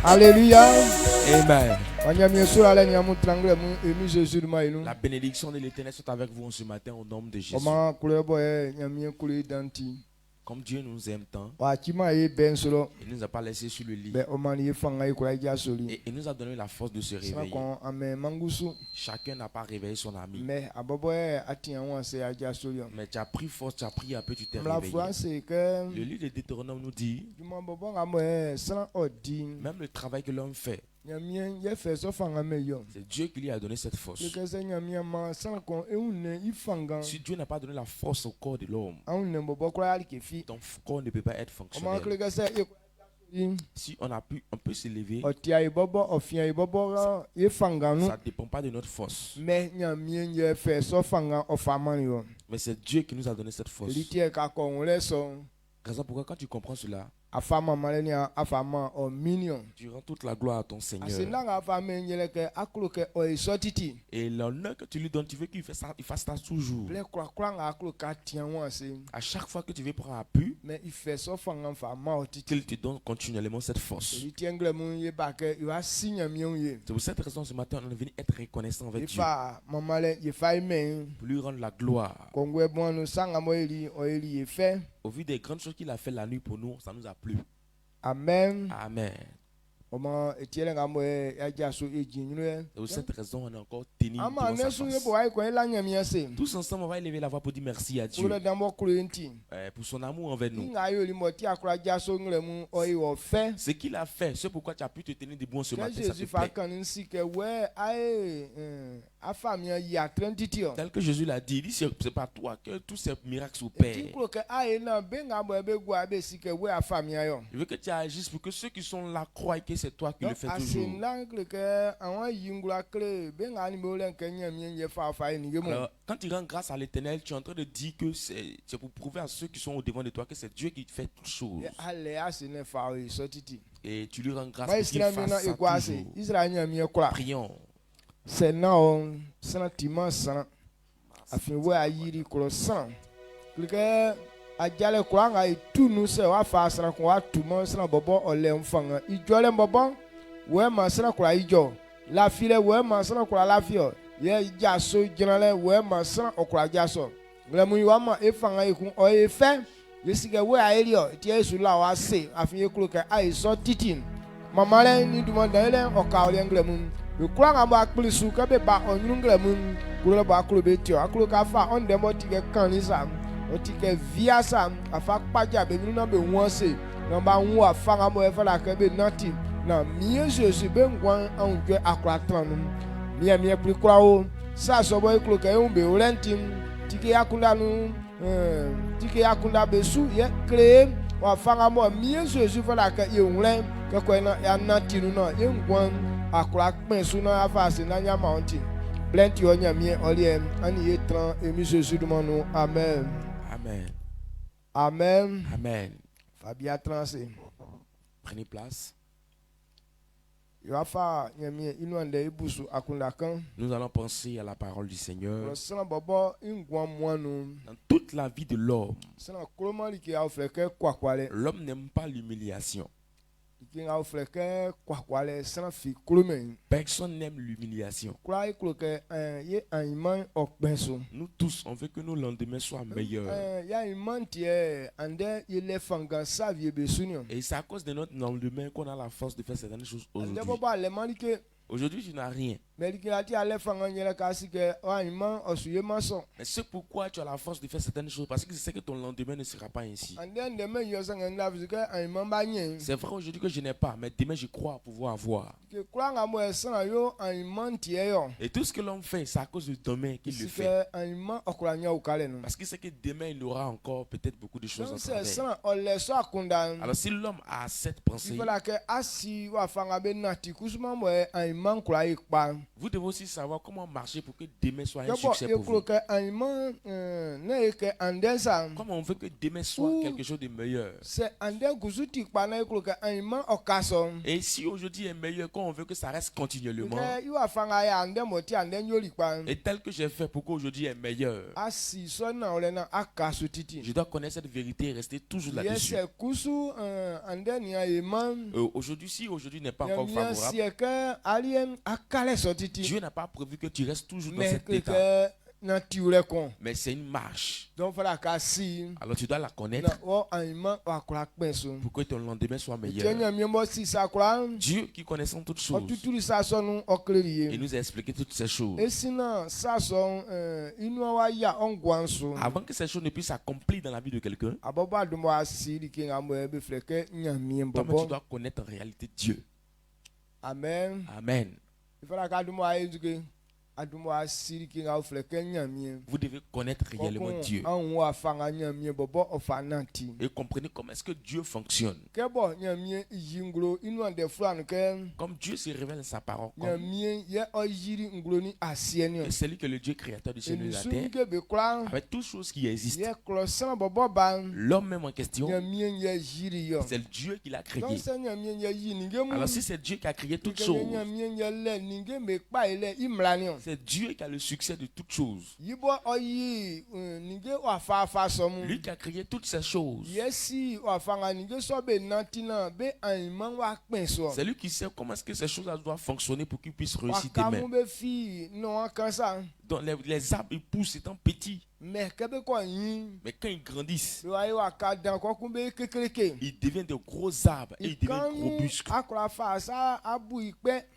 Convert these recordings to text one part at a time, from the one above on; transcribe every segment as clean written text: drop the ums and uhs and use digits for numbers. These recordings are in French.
Alléluia. Amen. La La bénédiction de l'Éternel soit avec vous ce matin au nom de Jésus. Comme Dieu nous aime tant, il ne nous a pas laissé sur le lit. Et il nous a donné la force de se réveiller. Chacun n'a pas réveillé son ami. Mais tu as pris force, tu as prié un peu, tu t'es réveillé. Le livre de Deutéronome nous dit, même le travail que l'homme fait, c'est Dieu qui lui a donné cette force. Si Dieu n'a pas donné la force au corps de l'homme, ton corps ne peut pas être fonctionnel. Si on peut s'élever, ça ne dépend pas de notre force. Mais c'est Dieu qui nous a donné cette force. Raison pourquoi quand tu comprends cela, tu rends toute la gloire à ton Seigneur. Et l'honneur que tu lui donnes, tu veux qu'il fasse ça toujours. À chaque fois que tu veux prendre appui, qu'il te donne continuellement cette force. C'est pour cette raison ce matin on est venu être reconnaissant avec Dieu. Pour lui rendre la gloire. Au vu des grandes choses qu'il a fait la nuit pour nous, ça nous a plu. Amen. Amen. C'est pour cette raison on est encore tenu devant sa face. Tous ensemble on va élever la voix pour dire merci à Dieu pour son amour envers nous. Ce qu'il a fait, c'est pourquoi tu as pu te tenir debout ce matin, ça te plaît. Tel que Jésus l'a dit, il dit c'est pas toi que tous ces miracles s'opèrent. Je veux que tu agisses pour que ceux qui sont là croient que c'est toi qui le fais toujours. Alors, quand tu rends grâce à l'Éternel, tu es en train de dire que c'est pour prouver à ceux qui sont au devant de toi que c'est Dieu qui fait toutes choses. Et tu lui rends grâce pour qu'il fasse ça toujours. Prions. C'est non, c'est un dimanche. Afin ayiri croissant. Clique ajale courant a tout nous se wa fa sra ko wa tout mon sra bobo ole mfanga. Ijo le bobo we ma sra ko ijo. La file we ma sra ko la fio. Ye jaso jinale we ma sra okra jaso. Nglamu wa ma e fanga ikun o e fe. Yesike we aelio ti Yesu la wa se afin e klo ka ai so titin. Mama le ni duma dan le o ka o le nglamu. Le courant a bakuli suka be ba onungle mun kuro ba kuro be tio akuro ka fa on dem otike kan ni sam otike via sam afa paja be nuna be won se number 1 afa ngamo e fa la ka be nati na mie Jésus be ngwan anje akura tanu mie pri kura o sa so boy kuro ka un be orentim tike yakunda nu tike yakunda be su ye créer wa fa ngamo mie Jésus fa la ka ye unlen ka ko na ya nati nu na ye ngwan akura pen suna avase na nya mountain plenty onya mi oliem ani etran emi Jésus de monu amen Amen. Amen. Amen. Fabia transe. Prenez place. Yafa nyami inu ande ibusu akunda kan. Nous allons penser à la parole du Seigneur. Dans toute la vie de l'homme, l'homme n'aime pas l'humiliation. Personne n'aime l'humiliation. Nous tous, on veut que nos lendemains soient meilleurs. Et c'est à cause de notre lendemain qu'on a la force de faire certaines choses aujourd'hui. Aujourd'hui, tu n'as rien. Mais c'est pourquoi tu as la force de faire certaines choses, parce que tu sais que ton lendemain ne sera pas ainsi. C'est vrai aujourd'hui que je n'ai pas, mais demain je crois pouvoir avoir. Et tout ce que l'homme fait, c'est à cause de demain qu'il le fait. Parce qu'il sait que demain il aura encore peut-être beaucoup de choses à faire. Alors si l'homme a cette pensée, Vous devez aussi savoir comment marcher pour que demain soit un succès pour vous. Comment on veut que demain soit quelque chose de meilleur. Et si aujourd'hui est meilleur, quand on veut que ça reste continuellement. Et tel que j'ai fait pour qu'aujourd'hui est meilleur. Je dois connaître cette vérité et rester toujours là-dessus. Aujourd'hui, si aujourd'hui n'est pas encore favorable, Dieu n'a pas prévu que tu restes toujours dans cet état. Mais c'est une marche. Alors tu dois la connaître pour que ton lendemain soit meilleur. Dieu qui connaissant toutes choses, il nous a expliqué toutes ces choses. Avant que ces choses ne puissent s'accomplir dans la vie de quelqu'un, toi-même tu dois connaître en réalité Dieu. Amen. Amen. Vous devez connaître réellement Dieu. Et comprenez comment est-ce que Dieu fonctionne. Comme Dieu se révèle dans sa parole. C'est lui que le Dieu créateur du ciel et de la terre. Avec toutes choses qui existent. L'homme même en question, c'est le Dieu qui l'a créé. Alors si c'est Dieu qui a créé toutes choses, c'est Dieu qui a le succès de toutes choses. Lui qui a créé toutes ces choses. C'est lui qui sait comment est-ce que ces choses doivent fonctionner pour qu'ils puissent réussir demain. Donc les arbres ils poussent étant petits. Mais quand ils grandissent, ils deviennent de gros arbres et ils deviennent robustes.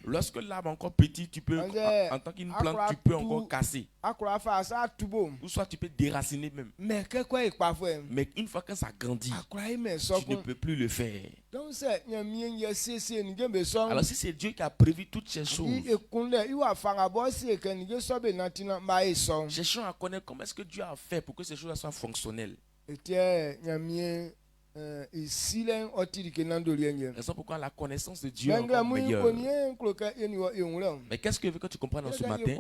Lorsque l'arbre est encore petit, tu peux, en tant qu'une plante, tu peux encore casser. Ou soit tu peux déraciner même. Mais une fois que ça grandit, tu ne peux plus le faire. Alors si c'est Dieu qui a prévu toutes ces choses, cherchons à connaître comment est-ce que Dieu a fait pour que ces choses soient fonctionnelles. C'est pourquoi la connaissance de Dieu est encore meilleure. Mais qu'est-ce que veut que tu comprennes en ce matin?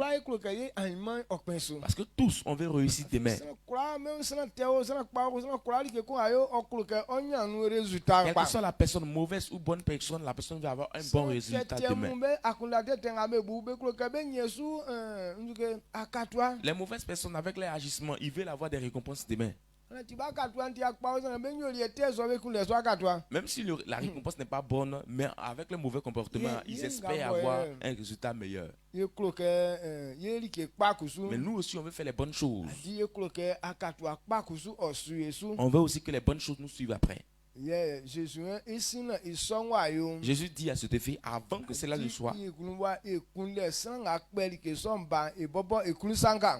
Parce que tous, on veut réussir demain. Quelle que soit la personne, mauvaise ou bonne personne, la personne va avoir un bon résultat demain. Les mauvaises personnes, avec leur agissement, ils veulent avoir des récompenses demain. Même si la récompense n'est pas bonne, mais avec le mauvais comportement, ils espèrent avoir un résultat meilleur. Mais nous aussi, on veut faire les bonnes choses. On veut aussi que les bonnes choses nous suivent après. Jésus dit à cet effet, avant que cela ne soit,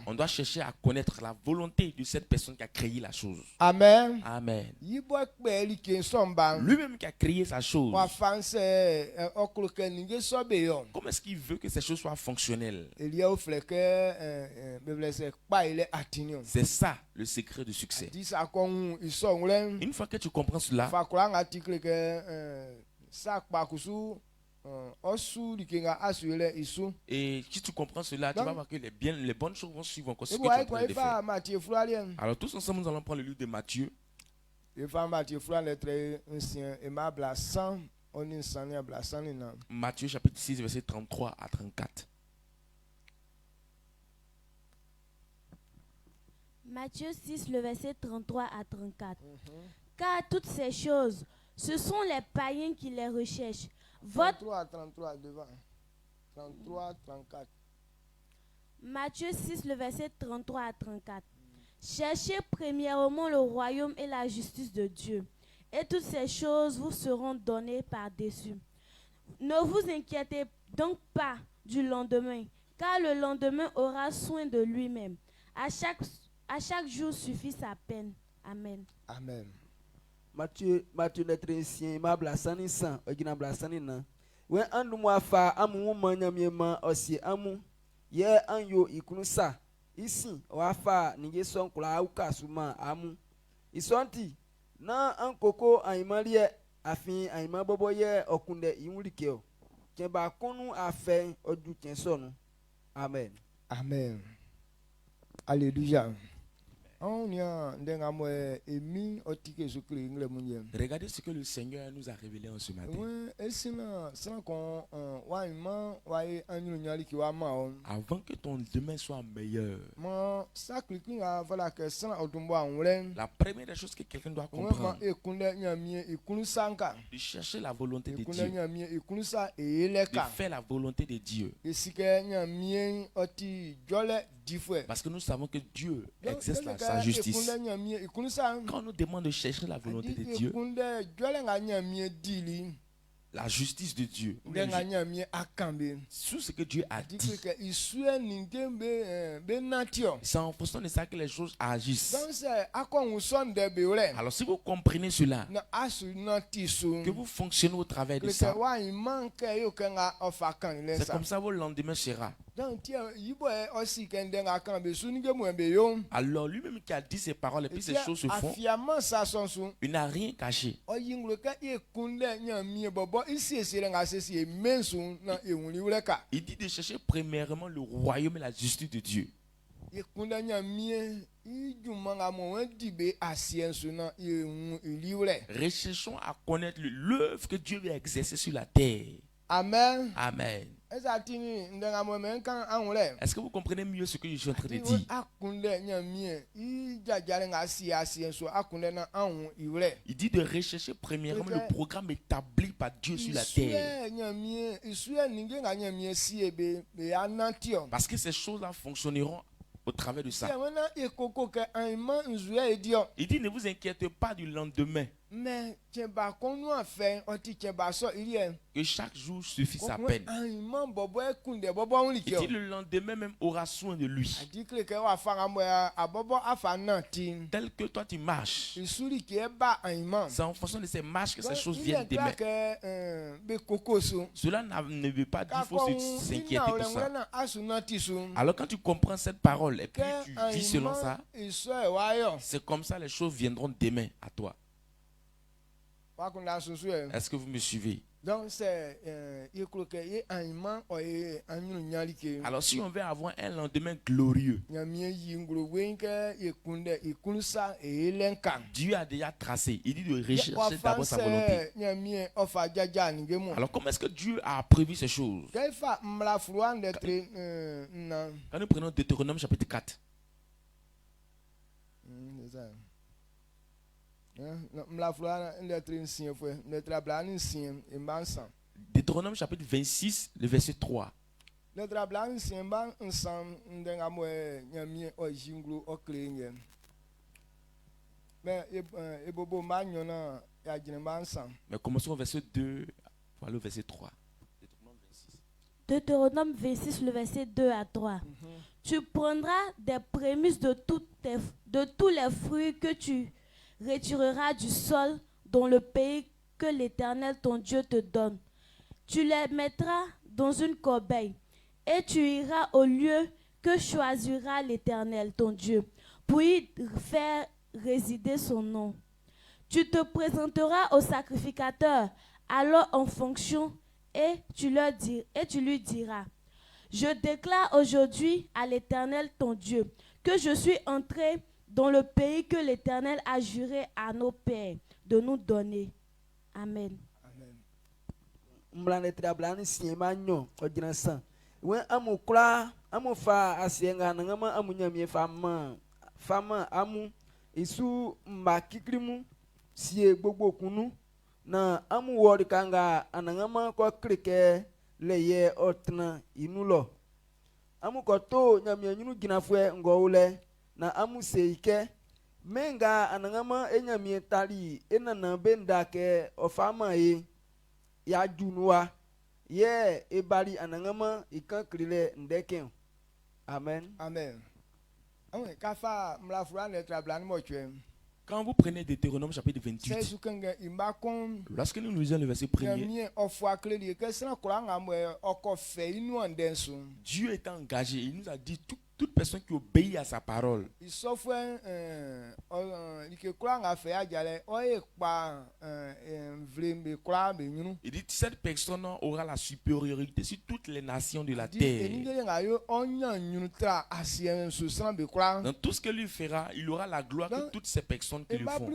on doit chercher à connaître la volonté de cette personne qui a créé la chose. Amen. Amen. Lui-même qui a créé sa chose. Comment est-ce qu'il veut que ces choses soient fonctionnelles? C'est ça le secret du succès. Une fois que tu comprends cela, et si tu comprends cela, tu vas voir que les bonnes choses vont suivre encore ce que tu es en train de faire. Alors tous ensemble, nous allons prendre le livre de Matthieu. Matthieu chapitre 6, verset 33 à 34. Matthieu 6, le verset 33 à 34. Car toutes ces choses, ce sont les païens qui les recherchent. 33 devant. 33, 34. Matthieu 6, le verset 33 à 34. Cherchez premièrement le royaume et la justice de Dieu, et toutes ces choses vous seront données par-dessus. Ne vous inquiétez donc pas du lendemain, car le lendemain aura soin de lui-même. À chaque jour suffit sa peine. Amen. Amen. Matthieu notre ancien ma blasani san ogina blasani na we andu mo afa amu manya miema osi amu ye anyo ikunu sa isi o afa ninge son kula auka suma amu isonti na ankoko aimarie afin aima bobo ye okunde iwurike o kemba kunu afe oju kensonu Amen. Amen. Alléluia. Regardez ce que le Seigneur nous a révélé en ce matin. Avant que ton demain soit meilleur, la première des choses que quelqu'un doit comprendre, de chercher la volonté de Dieu, de faire la volonté de Dieu. Parce que nous savons que Dieu exerce sa justice. Quand on nous demande de chercher la volonté de Dieu, la justice de Dieu, sur ce que Dieu a dit, c'est en fonction de ça que les choses agissent. Alors si vous comprenez cela, que vous fonctionnez au travers de ça, c'est comme ça vos lendemains sera. Alors lui-même qui a dit ces paroles et puis ces choses se font, il n'a rien caché. Il dit de chercher premièrement le royaume et la justice de Dieu. Recherchons à connaître l'œuvre que Dieu veut exercer sur la terre. Amen. Amen. Est-ce que vous comprenez mieux ce que je suis en train de dire? Il dit de rechercher premièrement le programme établi par Dieu sur la terre. Parce que ces choses-là fonctionneront au travers de ça. Il dit ne vous inquiétez pas du lendemain. Que chaque jour suffit sa peine. Il dit le lendemain même aura soin de lui. Tel que toi tu marches, c'est en fonction de ces marches que ces choses viennent demain. Cela ne veut pas dire qu'il faut s'inquiéter pour ça. Alors quand tu comprends cette parole et puis tu vis selon ça, c'est comme ça les choses viendront demain à toi. Est-ce que vous me suivez? Alors si on veut avoir un lendemain glorieux, Dieu a déjà tracé. Il dit de rechercher d'abord sa volonté. Alors comment est-ce que Dieu a prévu ces choses? Quand nous prenons Deutéronome chapitre 4. Deutéronome chapitre 26, le verset 3. Mais commençons au verset 2, voilà le verset 3. Deutéronome 26, le verset 2 à 3. Tu prendras des prémices de tous les fruits que tu retireras du sol dans le pays que l'Éternel ton Dieu te donne. Tu les mettras dans une corbeille et tu iras au lieu que choisira l'Éternel ton Dieu pour y faire résider son nom. Tu te présenteras au sacrificateur alors en fonction et tu lui diras: je déclare aujourd'hui à l'Éternel ton Dieu que je suis entré dans le pays que l'Éternel a juré à nos pères de nous donner. Amen. Na amu wori kanga anangama ko krike leye otna inulo amu ko to nyamia nyunu ginafwe ngowule na amu seike menga anangama enyamia tali enana benda ke ofama ya junwa ye ebali anangama ikankrile ndeke. Amen. Amen. Amen. Kafa mlafura netrablan mochwe. Quand vous prenez Deutéronome chapitre 28, lorsque nous lisons le verset 1er, Dieu est engagé. Il nous a dit toute Toute personne qui obéit à sa parole. Il dit cette personne aura la supériorité sur toutes les nations de la terre. Dans tout ce que lui fera, il aura la gloire que toutes ces personnes qui le font.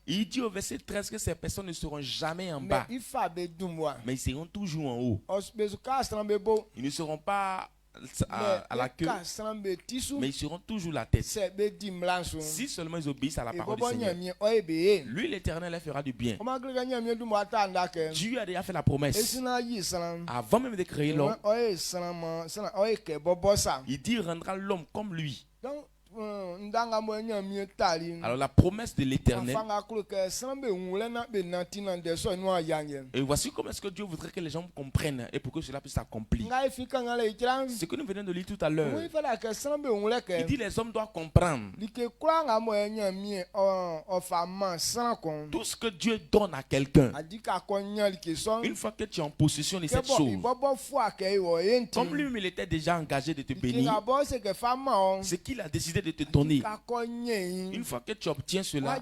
Il dit au verset 13 que ces personnes ne seront jamais en bas, mais ils seront toujours en haut. Ils ne seront pas à la queue, mais ils seront toujours la tête. Si seulement ils obéissent à la parole du Seigneur, lui l'Éternel leur fera du bien. Dieu a déjà fait la promesse avant même de créer l'homme. Il dit il rendra l'homme comme lui. Alors la promesse de l'Éternel. Et voici comment est-ce que Dieu voudrait que les gens comprennent et pour que cela puisse s'accomplir. Ce que nous venons de lire tout à l'heure. Il dit les hommes doivent comprendre. Tout ce que Dieu donne à quelqu'un. Une fois que tu es en possession de cette chose. Comme lui-même il était déjà engagé de te bénir. Ce qu'il a décidé de te donner. Une fois que tu obtiens cela,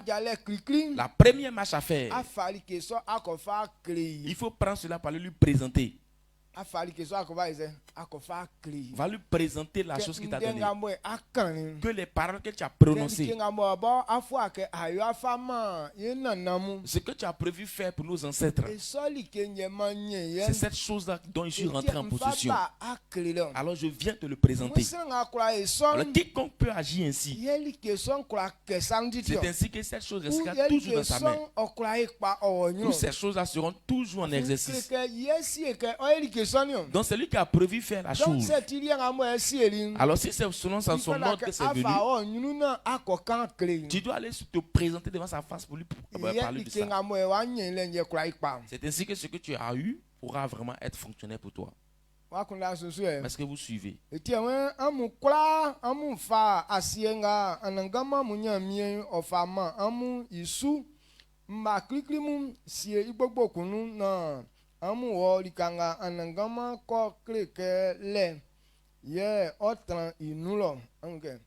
la première marche à faire, il faut prendre cela pour lui présenter. Va lui présenter la chose qu'il t'a donnée. Que les paroles que tu as prononcées, ce que tu as prévu faire pour nos ancêtres, c'est cette chose-là dont je suis rentré en possession. Alors je viens te le présenter. Alors quiconque peut agir ainsi, c'est ainsi que cette chose restera toujours dans sa main. Toutes ces choses-là seront toujours en exercice. Donc celui qui a prévu faire la chose. Alors si c'est selon son ordre que c'est venu, tu dois aller te présenter devant sa face pour lui parler de ça. C'est ainsi que ce que tu as eu pourra vraiment être fonctionnel pour toi. Est-ce que vous suivez? Amu wo likanga anangama ko kreke le ye otran inulo ange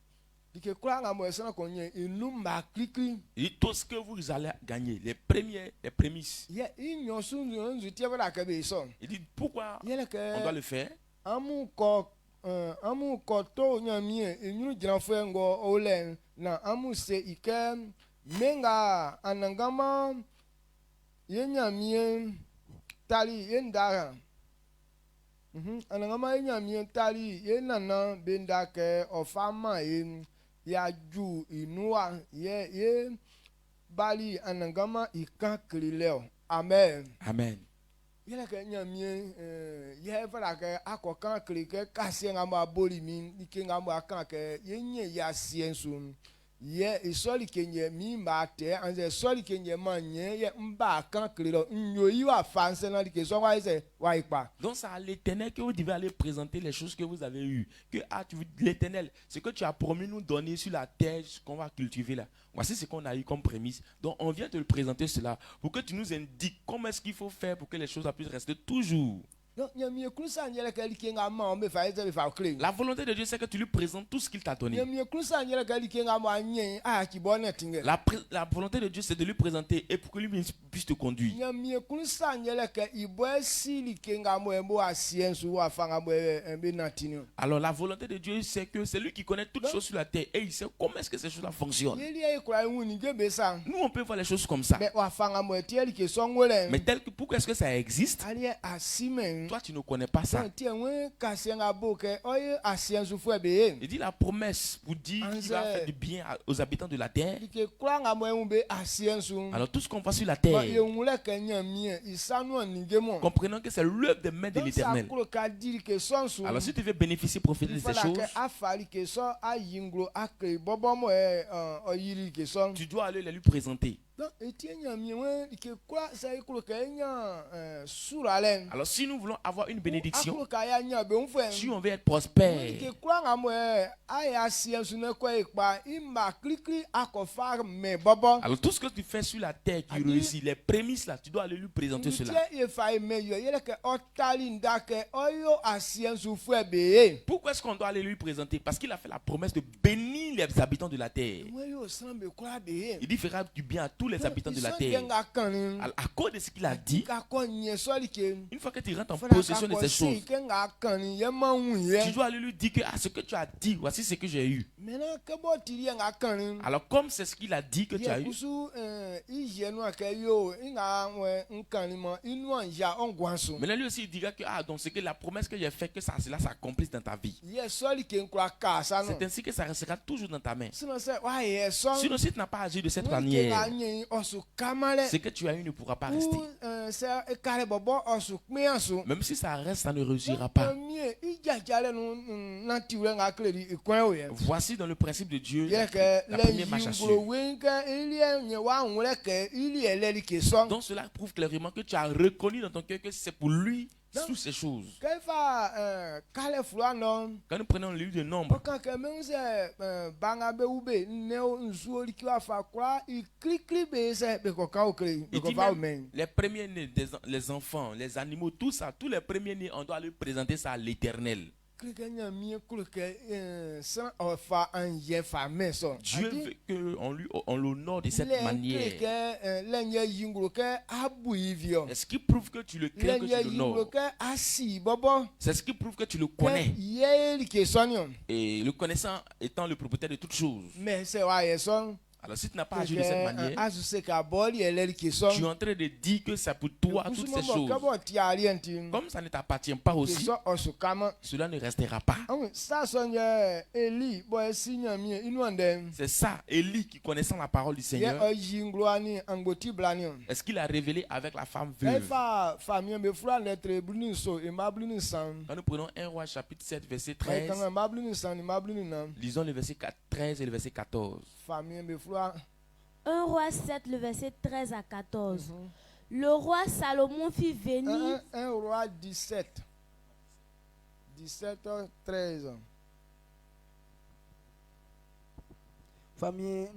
dike kura nga mo esana ko nye inu ma krikri. Et tout ce que vous allez gagner, les prémices. Ye inyo sunzu nzu tie bala ka be so. Il dit pourquoi on doit le faire? Amu ko to nyamie inu jina fo ngo ole na amu se ike menga anangama ye nyamie tali yenda anangama yenyamie tali yenana bendake ofama ya ju inua ye bali anangama ikankrileo. Amen. Amen. Yele ke nyamie ye fala ke akokan krike kasienga ma bolimi ikenga ma kanke yenye ya siensu. Ye isoli kenye mi mate anze soli kenye manye ye mba kan krilo nyo yiwa fanse na dike so wa ise wa ipa. Donc c'est à l'Éternel que vous devez aller présenter les choses que vous avez eues. Que l'Éternel, ce que tu as promis nous donner sur la terre, ce qu'on va cultiver là. Voici ce qu'on a eu comme prémisse. Donc on vient te le présenter cela pour que tu nous indiques comment est-ce qu'il faut faire pour que les choses puissent rester toujours. La volonté de Dieu, c'est que tu lui présentes tout ce qu'il t'a donné. La volonté de Dieu, c'est de lui présenter et pour que lui puisse te conduire. Alors la volonté de Dieu, c'est que c'est lui qui connaît toutes choses sur la terre et il sait comment est-ce que ces choses-là fonctionnent. Nous, on peut voir les choses comme ça. Mais tel que pourquoi est-ce que ça existe? Toi, tu ne connais pas ça. Il dit la promesse pour dire qu'il va faire du bien aux habitants de la terre. Alors tout ce qu'on voit sur la terre, comprenons que c'est l'œuvre des mains de l'Éternel. Alors si tu veux bénéficier, profiter de ces choses, tu dois aller les lui présenter. Alors si nous voulons avoir une bénédiction, si on veut être prospère, alors tout ce que tu fais sur la terre qui réussit, les prémices là, tu dois aller lui présenter cela. Pourquoi est-ce qu'on doit aller lui présenter? Parce qu'il a fait la promesse de bénir les habitants de la terre. Il dit fera du bien à tous les habitants de la terre. À cause de ce qu'il a dit, une fois que tu rentres en possession de ces choses, tu dois aller lui dire que ce que tu as dit, voici ce que j'ai eu. Alors comme c'est ce qu'il a dit que tu as eu, maintenant lui aussi il dira que donc c'est que la promesse que j'ai faite, que cela s'accomplisse dans ta vie. C'est ainsi que ça restera toujours dans ta main. Sinon si tu n'as pas agi de cette manière, ce que tu as eu ne pourra pas rester. Même si ça reste, ça ne réussira pas. Voici dans le principe de Dieu la première marche à suivre. Donc cela prouve clairement que tu as reconnu dans ton cœur que c'est pour lui toutes ces choses. Quand nous prenons le livre de Nombres, il dit même, les premiers-nés, les enfants, les animaux, tout ça, tous les premiers-nés, on doit lui présenter ça à l'Éternel. Dieu veut qu'on l'honore de cette manière. Est-ce qui prouve que tu le crains, que tu l'honores? C'est ce qui prouve que tu le connais. Et le connaissant étant le propriétaire de toutes choses. Alors si tu n'as pas agi de cette manière, tu es en train de dire que c'est pour toi toutes ces choses. Comme ça ne t'appartient pas aussi, cela ne restera pas. C'est ça, Élie qui connaissant la parole du Seigneur. Est-ce qu'il a révélé avec la femme veuve? Quand nous prenons 1 Roi chapitre 7 verset 13, lisons le verset 13 et le verset 14. 1 Roi 7, le verset 13 à 14. Le roi Salomon fit venir... 1 Roi 17. 17, 13. Famille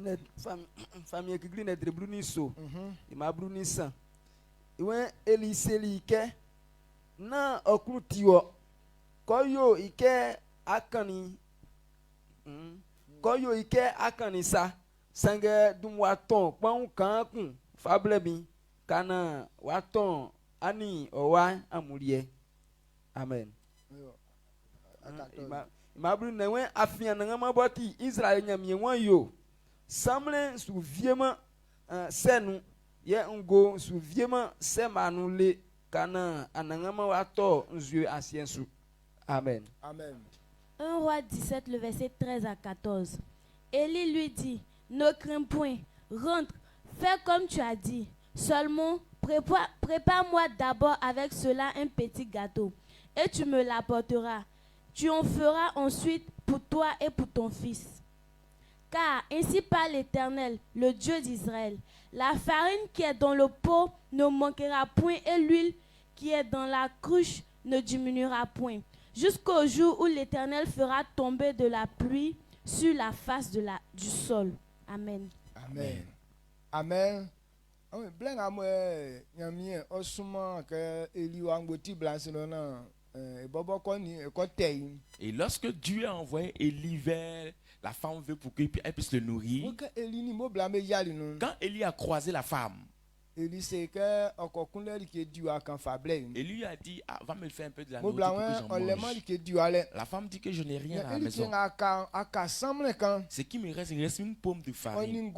qui gline être bruniso. Il m'a brunissant. Iwen eliselike na okrutiwo. Koyo ike akani. Koyo ike akani sa. Sange dum waton pon kan kun fablebi kana waton ani owa amulie. Amen. Mabru newen afian nga maboti Israel nyamie wan yo. Samle su viema senu ye ngo su viema semanu le kana anangama wato nzue asiensu. Amen. Amen. 1 Roi 17 le verset 13 à 14. Élie lui dit: ne crains point, rentre, fais comme tu as dit. Seulement, prépare-moi d'abord avec cela un petit gâteau, et tu me l'apporteras. Tu en feras ensuite pour toi et pour ton fils. Car ainsi parle l'Éternel, le Dieu d'Israël. La farine qui est dans le pot ne manquera point, et l'huile qui est dans la cruche ne diminuera point, jusqu'au jour où l'Éternel fera tomber de la pluie sur la face du sol. Amen. Amen. Amen. Blen amwe nyamie osuma ke Eli wangoti blancelona et lorsque Dieu a envoyé Élie vers la femme veuve pour qu'elle puisse le nourrir, quand Élie a croisé la femme, Élie a dit va me faire un peu de la nourriture pour que j'en mange. La femme dit que je n'ai rien à la maison. Ce qui me reste, il reste une pomme de farine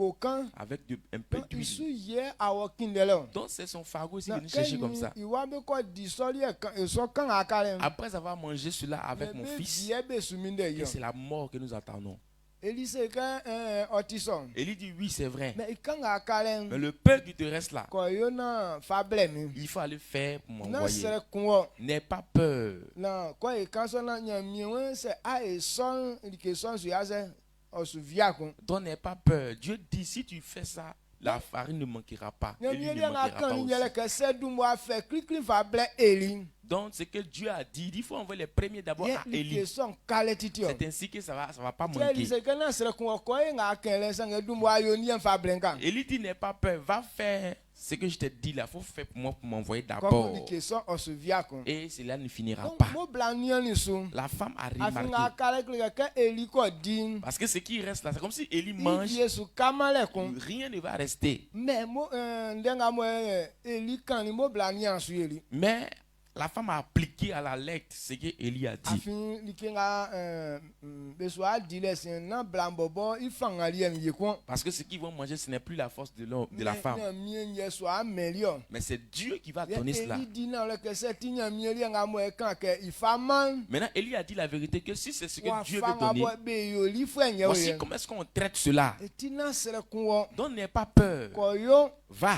avec un peu d'huile. Donc c'est son fardeau ici venu chercher comme ça. Après avoir mangé cela avec mon fils, c'est la mort que nous attendons. Élie dit oui, c'est vrai. Mais le peu qui te reste là, il faut aller faire pour m'envoyer. N'aie pas peur. Donc n'aie pas peur. Dieu dit si tu fais ça, la farine ne manquera pas. Élie ne manquera pas aussi. Donc, ce que Dieu a dit, il faut envoyer les premiers d'abord à Élie. C'est ainsi que ça va pas manquer. Élie dit, n'aie pas peur, va faire ce que je te dis là. Il faut faire pour moi pour m'envoyer d'abord. Et cela ne finira pas. La femme a remarqué. Parce que ce qui reste là, c'est comme si Élie mange. Rien ne va rester. Mais la femme a appliqué à la lettre ce que Élie a dit. Parce que ce qu'ils vont manger, ce n'est plus la force de la femme. Mais c'est Dieu qui va donner cela. Maintenant, Élie a dit la vérité que si c'est ce que Dieu veut donner, voici comment est-ce qu'on traite cela. Donc n'aie pas peur. Va.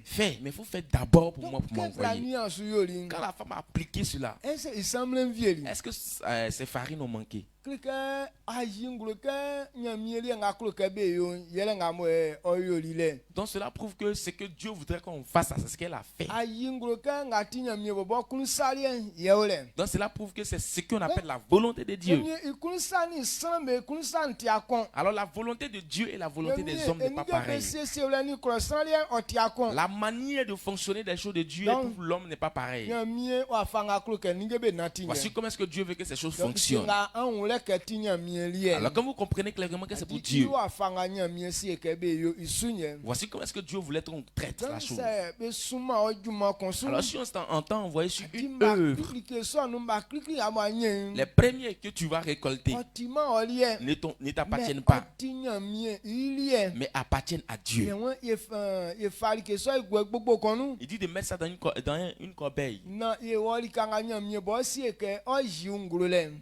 Fais, mais il faut faire d'abord pour moi, pour m'envoyer. Quand la femme a appliqué cela, est-ce que ces farines ont manqué? Donc cela prouve que ce que Dieu voudrait qu'on fasse, c'est ce qu'elle a fait. Donc cela prouve que c'est ce qu'on appelle la volonté de Dieu. Alors la volonté de Dieu et la volonté des hommes n'est pas pareille. La manière de fonctionner des choses de Dieu pour l'homme n'est pas pareille. Voici comment est-ce que Dieu veut que ces choses fonctionnent. Alors quand vous comprenez clairement que c'est pour Dieu, voici comment est-ce que Dieu voulait qu'on traite la chose. Alors si on s'entend envoyer sur une œuvre, les premiers que tu vas récolter ne t'appartiennent pas, mais appartiennent à Dieu. Il dit de mettre ça dans une corbeille.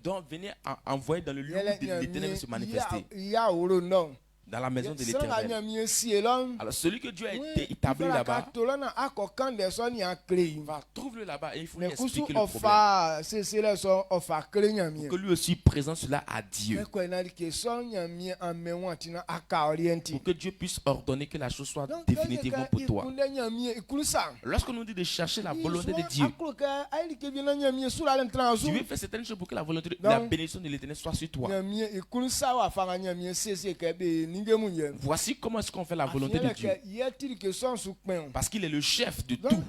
Donc venez envoyer dans le lieu où l'Éternel se manifester. Dans la maison de l'Éternel. Alors celui que Dieu a établi là-bas, va trouver là-bas et il faut lui expliquer le problème. Pour que lui aussi présente cela à Dieu. Pour que Dieu puisse ordonner que la chose soit définitivement pour toi. Lorsqu'on nous dit de chercher la volonté de Dieu, Dieu fait certaines choses pour que la volonté, la bénédiction de l'Éternel soit sur toi. Voici comment est-ce qu'on fait la volonté de Dieu. Parce qu'il est le chef de tout.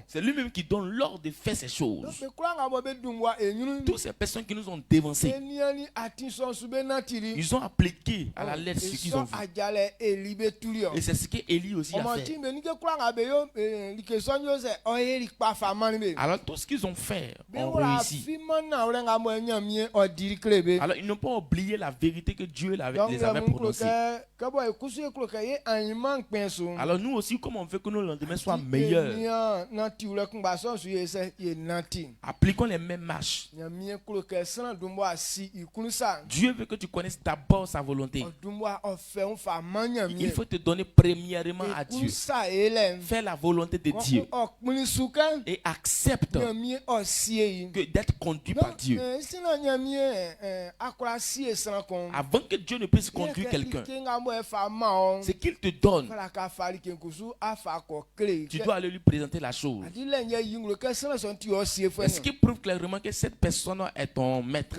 C'est lui-même qui donne l'ordre de faire ces choses. Toutes ces personnes qui nous ont dévancés, ils ont appliqué à la lettre ce qu'ils ont vu. Et c'est ce qu'Élie aussi a fait. Alors tout ce qu'ils ont fait ont réussi. Alors ils n'ont pas oublié la vérité que Dieu les avait prononcée. Alors nous aussi, comme on veut que nos lendemains soient meilleurs, appliquons les mêmes marches. Dieu veut que tu connaisses d'abord sa volonté. Il faut te donner premièrement à Dieu. Fais la volonté de Dieu et accepte d'être conduit par Dieu. Avant que Dieu ne puisse conduire quelqu'un, c'est qu'il te donne. Tu dois aller lui présenter la chose. Est-ce qu'il prouve clairement que cette personne est ton maître?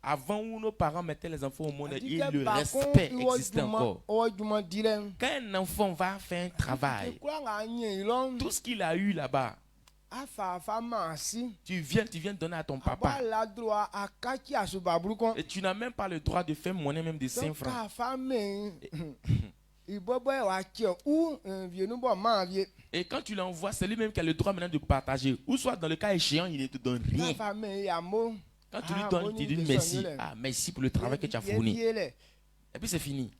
Avant où nos parents mettaient les enfants au monde, le respect existait encore. Quand un enfant va faire un travail, tout ce qu'il a eu là-bas, tu viens donner à ton papa. Et tu n'as même pas le droit de faire monnaie même de 5 francs. Et quand tu l'envoies, c'est lui-même qui a le droit maintenant de partager. Ou soit dans le cas échéant, il ne te donne rien. Quand tu lui donnes, il te dit merci. Ah, merci pour le travail que tu as fourni. Et puis c'est fini.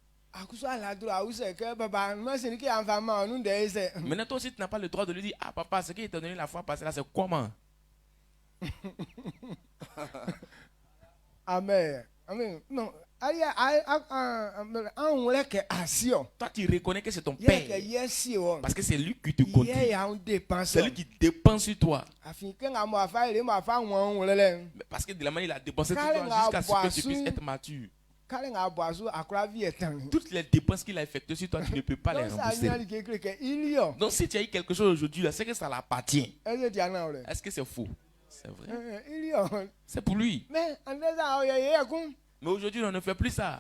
Maintenant, toi aussi, tu n'as pas le droit de lui dire, ah papa, ce qu'il t'a donné la fois passée là, c'est comment? Amen. Non. Toi, tu reconnais que c'est ton père. Parce que c'est lui qui te conduit. C'est lui qui dépense sur toi. Parce que de la manière il a dépensé sur toi jusqu'à ce que tu puisses être mature. Toutes les dépenses qu'il a effectuées sur toi, tu ne peux pas les rembourser. Donc si tu as eu quelque chose aujourd'hui, c'est que ça l'appartient. Est-ce que c'est faux? C'est vrai. C'est pour lui. Mais aujourd'hui, on ne fait plus ça.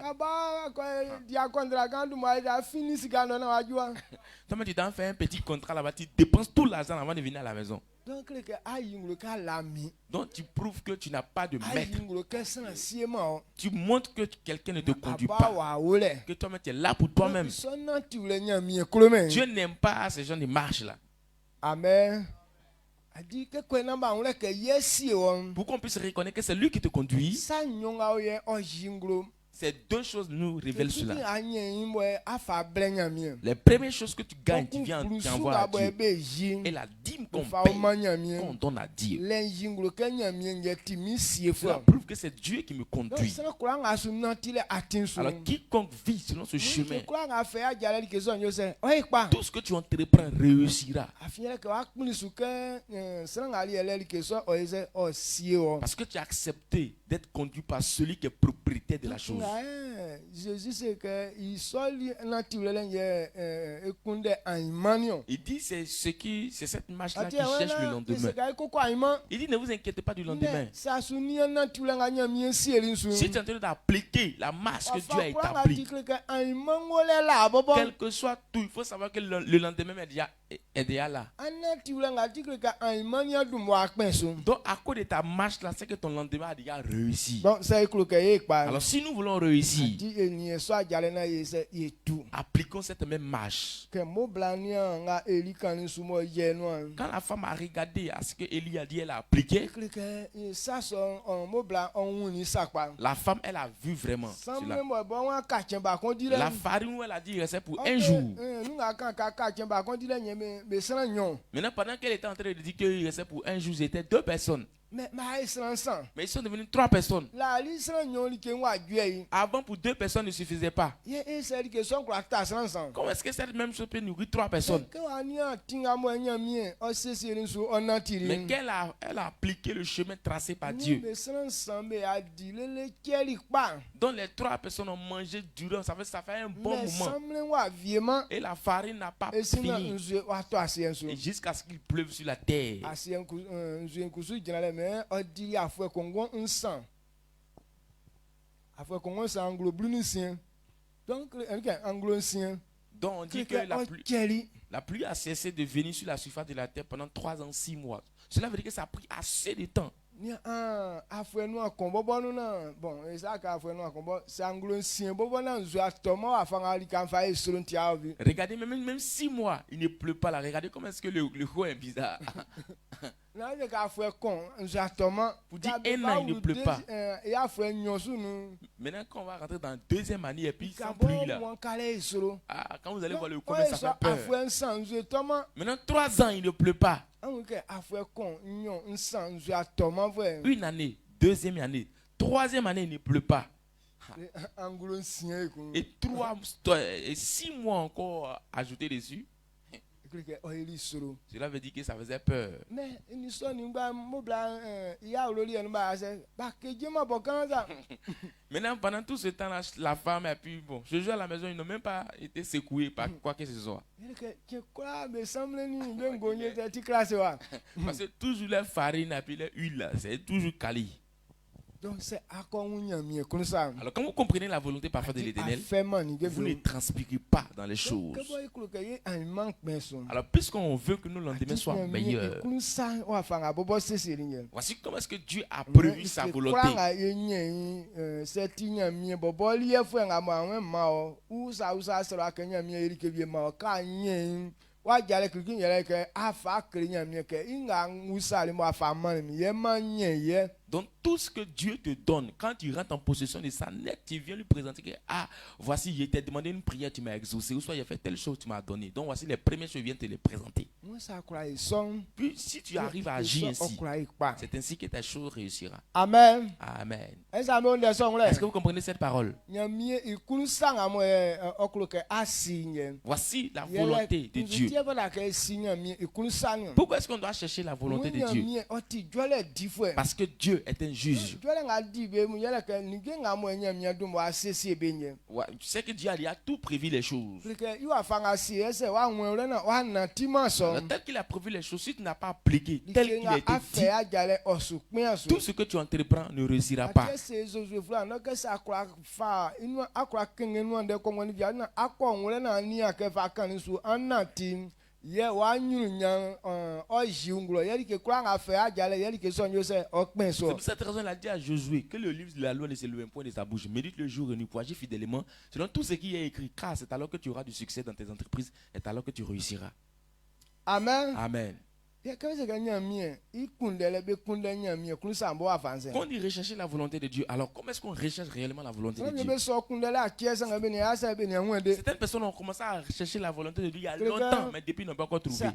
Toi, tu t'en fais un petit contrat là-bas, tu dépenses tout l'argent avant de venir à la maison. Donc tu prouves que tu n'as pas de maître. Tu montres que quelqu'un ne te conduit pas. Que toi-même tu es là pour toi-même. Dieu n'aime pas ces gens de marche là. Amen. Pour qu'on puisse reconnaître que c'est lui qui te conduit. Ces deux choses nous révèlent cela. Les premières choses que tu gagnes, tu viens envoyer à Dieu. Et la dîme qu'on paye, qu'on donne à Dieu. Cela prouve que c'est Dieu qui me conduit. Alors quiconque vit selon ce chemin, tout ce que tu entreprends réussira. Parce que tu as accepté d'être conduit par celui qui est propriétaire de la chose. Jésus c'est que il dit c'est cette marche là qui cherche le lendemain. Il dit ne vous inquiétez pas du lendemain. Si tu es en train d'appliquer la marche que Dieu a établie, quel que soit tout, il faut savoir que le lendemain est déjà là. Donc à cause de ta marche là, c'est que ton lendemain a déjà réussi. Alors si nous voulons réussir, appliquons cette même marche. Quand la femme a regardé à ce que Élie a dit, elle a appliqué. La femme, elle a vu vraiment cela. La farine, elle a dit, c'est pour un jour. Maintenant, pendant qu'elle était en train de dire qu'il restait pour un jour, c'était 2 personnes. Mais ils sont devenus 3 personnes. Avant, pour 2 personnes ne suffisait pas. Comment est-ce que cette même chose peut nourrir 3 personnes? Mais qu'elle a appliqué le chemin tracé par Dieu. Donc les 3 personnes ont mangé durant, ça fait un bon moment. Et la farine n'a pas fini. Et jusqu'à ce qu'il pleuve sur la terre. Donc on dit que la pluie a cessé de venir sur la surface de la terre pendant 3 ans, 6 mois. Cela veut dire que ça a pris assez de temps. Regardez, même 6 mois, il ne pleut pas là. Regardez comment est-ce que le coin est bizarre. Pour dire 1 an, il ne pleut pas. Maintenant, quand on va rentrer dans la 2e année, et puis sans pluie là. Quand vous allez voir le coin, ça fait peur. Maintenant, 3 ans, il ne pleut pas. 1 année, 2e année, 3e année, il ne pleut pas. Et 6 mois encore ajoutés dessus. Cela veut dire que ça faisait peur. Maintenant, pendant tout ce temps-là, la femme a pu, ce jour à la maison, ils n'ont même pas été secoués par quoi que ce soit. Parce que toujours la farine et puis l'huile, c'est toujours calé. Donc c'est alors quand vous comprenez la volonté parfaite de l'Éternel, vous ne transpirez pas dans les choses. Alors puisqu'on veut que nos lendemains soient meilleurs, voici comment est-ce que Dieu a prévu sa volonté. Donc tout ce que Dieu te donne, quand tu rentres en possession de ça, net, tu viens lui présenter que voici, je t'ai demandé une prière, tu m'as exaucé, ou soit il a fait telle chose, tu m'as donné. Donc voici les premières choses, je viens te les présenter. Puis si tu arrives à agir ainsi, c'est ainsi que ta chose réussira. Amen. Amen. Est-ce que vous comprenez cette parole? Voici la volonté de Dieu. Pourquoi est-ce qu'on doit chercher la volonté de Dieu? Parce que Dieu est un juge. Tu sais que Dieu a tout prévu les choses. Tel qu'il a prévu les choses, si tu n'as pas appliqué tel qu'il a été dit, tout ce que tu entreprends ne réussira pas. C'est pour cette raison qu'il a dit à Josué que le livre de la loi ne s'éloigne point de sa bouche. Médite le jour et nuit pour agir fidèlement selon tout ce qui est écrit, car c'est alors que tu auras du succès dans tes entreprises et alors que tu réussiras. Amen. Amen. Quand on dit rechercher la volonté de Dieu, alors comment est-ce qu'on recherche réellement la volonté de Dieu? Certaines personnes ont commencé à rechercher la volonté de Dieu il y a longtemps, mais depuis n'ont pas encore trouvé.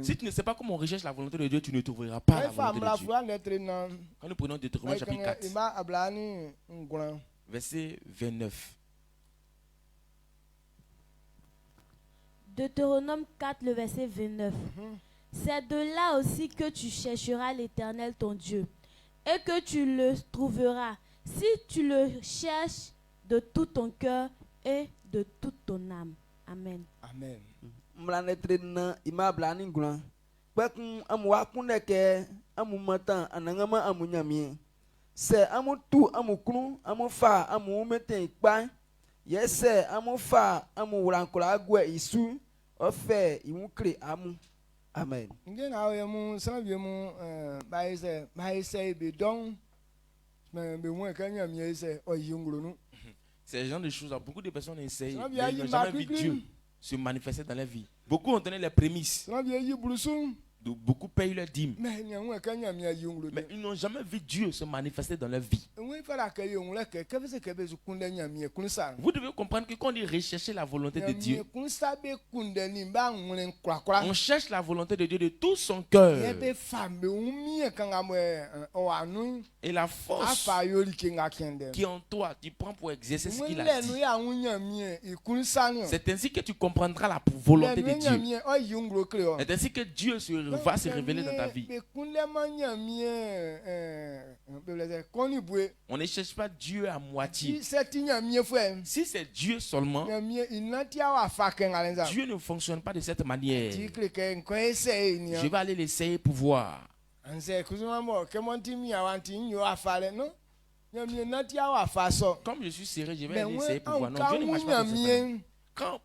Si tu ne sais pas comment on recherche la volonté de Dieu, tu ne trouveras pas la volonté de Dieu. Quand nous prenons Deutéronome chapitre 4, verset 29. Deutéronome 4, le verset 29. C'est de là aussi que tu chercheras l'Éternel ton Dieu et que tu le trouveras si tu le cherches de tout ton cœur et de toute ton âme. Amen. Amen. Yese amufa amuwurankura agwe isu ofe imukre amu. Amen. C'est le genre de choses. Beaucoup de personnes essayent, mais ils n'ont jamais vu Dieu se manifester dans leur vie. Beaucoup ont donné les prémices. Beaucoup payent leur dîme. Mais ils n'ont jamais vu Dieu se manifester dans leur vie. Vous devez comprendre que quand on dit rechercher la volonté de Dieu, on cherche la volonté de Dieu de tout son cœur. Et la force qui est en toi, tu prends pour exercer ce qu'il a dit. C'est ainsi que tu comprendras la volonté de Dieu. C'est ainsi que Dieu va se révéler dans ta vie. On ne cherche pas Dieu à moitié. Si c'est Dieu seulement, Dieu ne fonctionne pas de cette manière. Je vais aller l'essayer pour voir. Comme je suis sérieux, je vais essayer pour voir. Non, Dieu ne marche pas de cette manière. Pour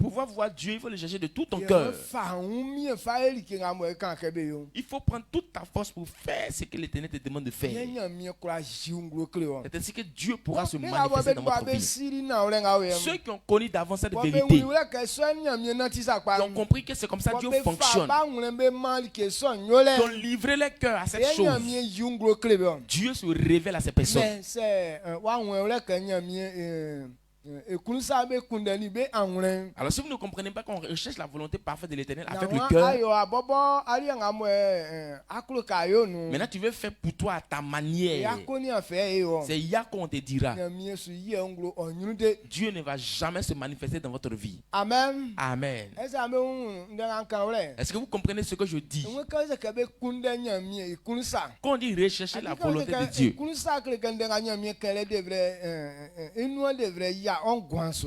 pouvoir voir Dieu, il faut le chercher de tout ton cœur. Il faut prendre toute ta force pour faire ce que l'Éternel te demande de faire. C'est ainsi que Dieu pourra se manifester dans votre vie. Ceux qui ont connu d'avance cette vérité, qui ont compris que c'est comme ça que Dieu fonctionne, qui ont livré leur cœur à cette chose, Dieu se révèle à ces personnes. Alors si vous ne comprenez pas qu'on recherche la volonté parfaite de l'Éternel avec le cœur, maintenant tu veux faire pour toi à ta manière, c'est Yah qu'on te dira. Dieu ne va jamais se manifester dans votre vie. Amen. Amen. Est-ce que vous comprenez ce que je dis? Quand on dit rechercher la volonté de Dieu,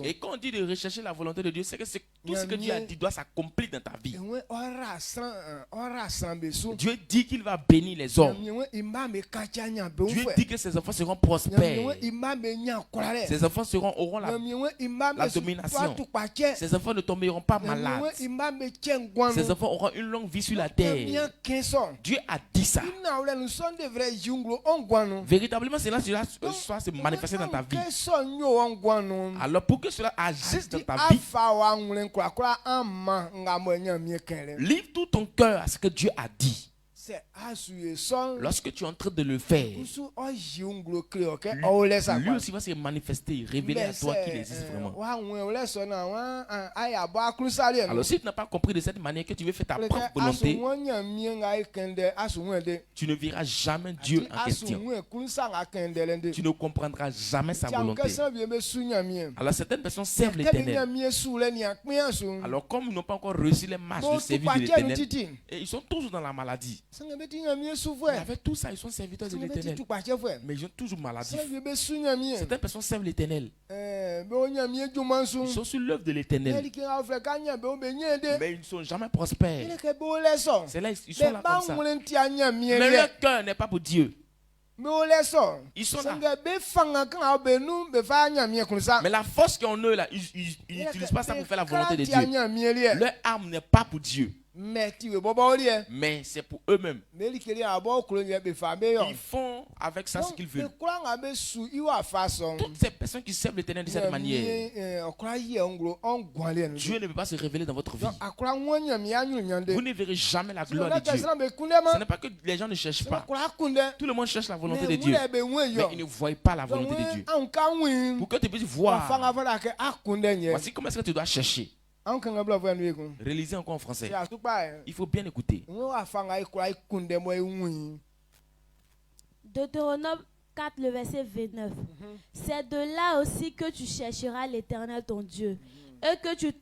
et quand on dit de rechercher la volonté de Dieu, c'est que tout ce que Dieu a dit doit s'accomplir dans ta vie. Dieu dit qu'il va bénir les hommes. Dieu dit que ses enfants seront prospères. Ses enfants auront la domination. Ses enfants ne tomberont pas malades. Ses enfants auront une longue vie sur la terre. Dieu a dit ça. Véritablement, cela soit se manifester dans ta vie. Alors pour que cela agisse dans ta vie, livre tout ton cœur à ce que Dieu a dit. Lorsque tu es en train de le faire, lui aussi va se manifester, révéler à toi qu'il existe vraiment. Alors si tu n'as pas compris de cette manière que tu veux faire ta propre volonté, tu ne verras jamais Dieu en question. Tu ne comprendras jamais sa volonté. Alors certaines personnes servent l'Éternel. Alors comme ils n'ont pas encore reçu les marches du service de l'Éternel, et ils sont toujours dans la maladie. Et avec tout ça, ils sont serviteurs de l'Éternel. Mais ils sont toujours maladifs. Certaines personnes servent l'Éternel. Ils sont sur l'œuvre de l'Éternel. Mais ils ne sont jamais prospères. C'est là, ils sont là comme ça. Mais leur cœur n'est pas pour Dieu. Ils sont là. Mais la force qu'ils ont en eux, là, ils n'utilisent pas ça pour faire la volonté de Dieu. Leur âme n'est pas pour Dieu. Mais c'est pour eux-mêmes. Ils font avec ça ce qu'ils veulent. Toutes ces personnes qui servent l'Éternel de cette manière, Dieu ne peut pas se révéler dans votre vie. Vous ne verrez jamais la gloire de Dieu. Ce n'est pas que les gens ne cherchent pas. Tout le monde cherche la volonté de Dieu. Mais ils ne voient pas la volonté de Dieu. Pour que tu puisses voir, voici comment est-ce que tu dois chercher. Réalisez encore en français. Il faut bien écouter. Deutéronome 4, le verset 29. C'est de là aussi que tu chercheras l'Éternel ton Dieu, et que tu le